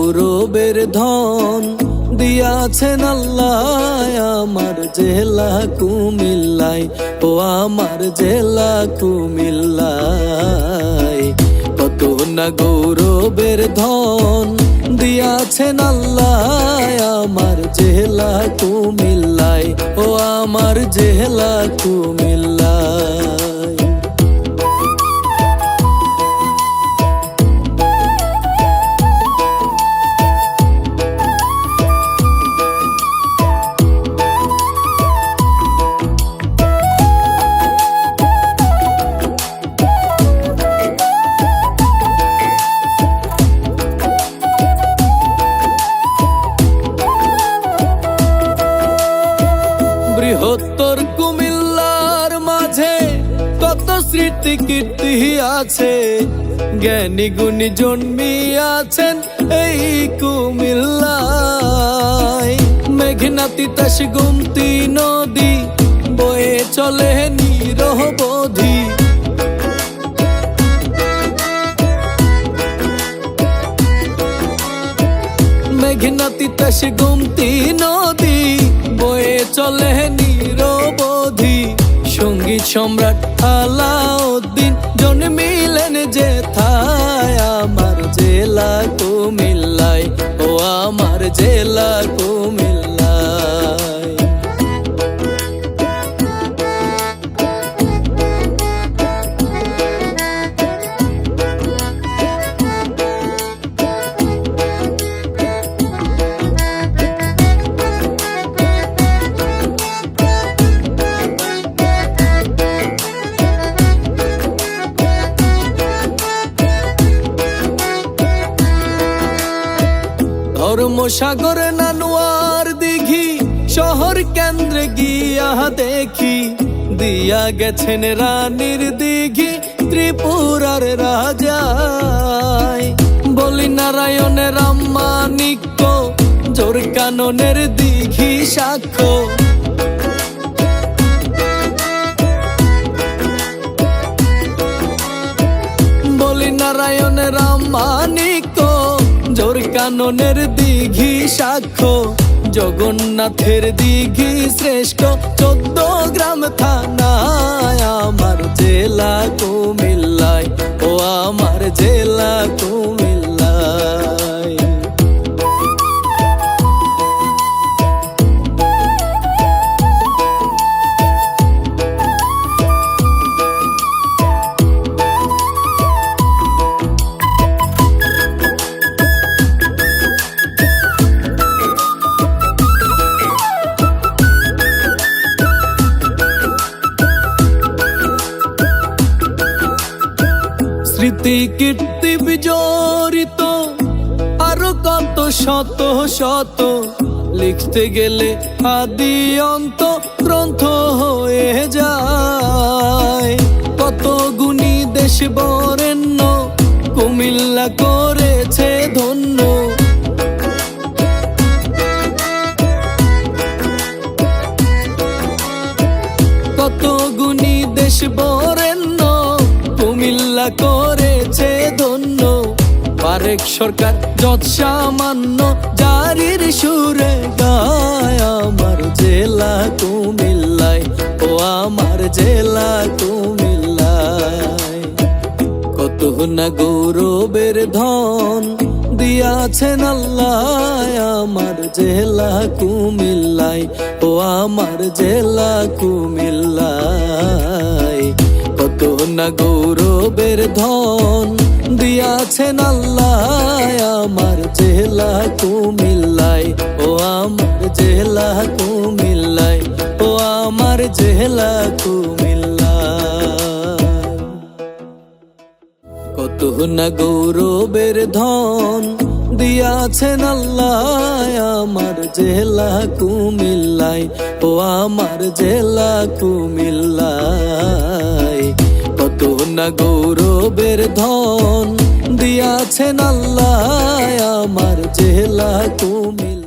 গৌরবের ধন দিয়াছেন আল্লাহ আমার জেলা কুমিল্লায়, ও আমার জেলা কুমিল্লায়। কত না গৌরবের ধন দিয়াছেন আল্লাহ আমার জেলা কুমিল্লায়, ও আমার জেলা কুমিল্লায়। বৃহত্তর কুমিল্লার মাঝে কত স্মৃতি কীর্তি আছে, জ্ঞানী গুণী জন্মিয়াছেন এই কুমিল্লায়। মেঘনা তিতাস গোমতী নদী বয়ে চলে নিরবধি, মেঘনা তিতাস গোমতী নদী বয়ে চলে নিরবধি। সঙ্গীত সম্রাট আলাউদ্দিন জন্মিলেন যেথায়, আমার জেলা কুমিল্লায়, ও আমার জেলা কুমিল্লায়। ধর্মসাগর নানুয়ার দিঘি শহর কেন্দ্রে গিয়া দেখি, দিয়া গেছেন রানীর দিঘি ত্রিপুরার রাজায়। বলি নারায়ণের রামমাণিক্য জোর কাননের দিঘি সাক্ষ্য, বলি নারায়ণের রামমাণিক্য জোর কাননের দিঘি সাক্ষ্য। জগন্নাথের দিঘি শ্রেষ্ঠ 14 গ্রাম থানায়, আমার জেলা কুমিল্লায়, ও আমার জেলা কুমিল্লায়। স্মৃতি কীর্তি বিজড়িত আরো কত শত শত, লিখতে গেলে আদি অন্ত গ্রন্থ হয়ে যায়। কত গুণী দেশ বরেণ্য কুমিল্লা করেছে ধন্য, কত গুণী দেশ বরেণ্য কুমিল্লা করেছে ধন্য। পারেক সরকার যৎ সামান্য জারির সুরে গায়, আমার জেলা কুমিল্লায়, ও আমার জেলা কুমিল্লায়। কত না গৌরবের ধন দিয়াছেন আল্লাহ আমার জেলা কুমিল্লায়, ও আমার জেলা কুমিল্লায়। কত না গৌরবের ধন দিয়াছেন আল্লাহ আমার জেলা কুমিল্লায়, ও আমার জেলা কুমিল্লায়, ও আমার জেলা কুমিল্লায়। কত না গৌরবের ধন দিয়াছেন আল্লাহ আমার জেলা কুমিল্লায়, ও আমার জেলা কুমিল্লায়। কত না গৌরবের ধন দিয়াছেন আল্লাহ আমার জেলা কুমিল্লায়।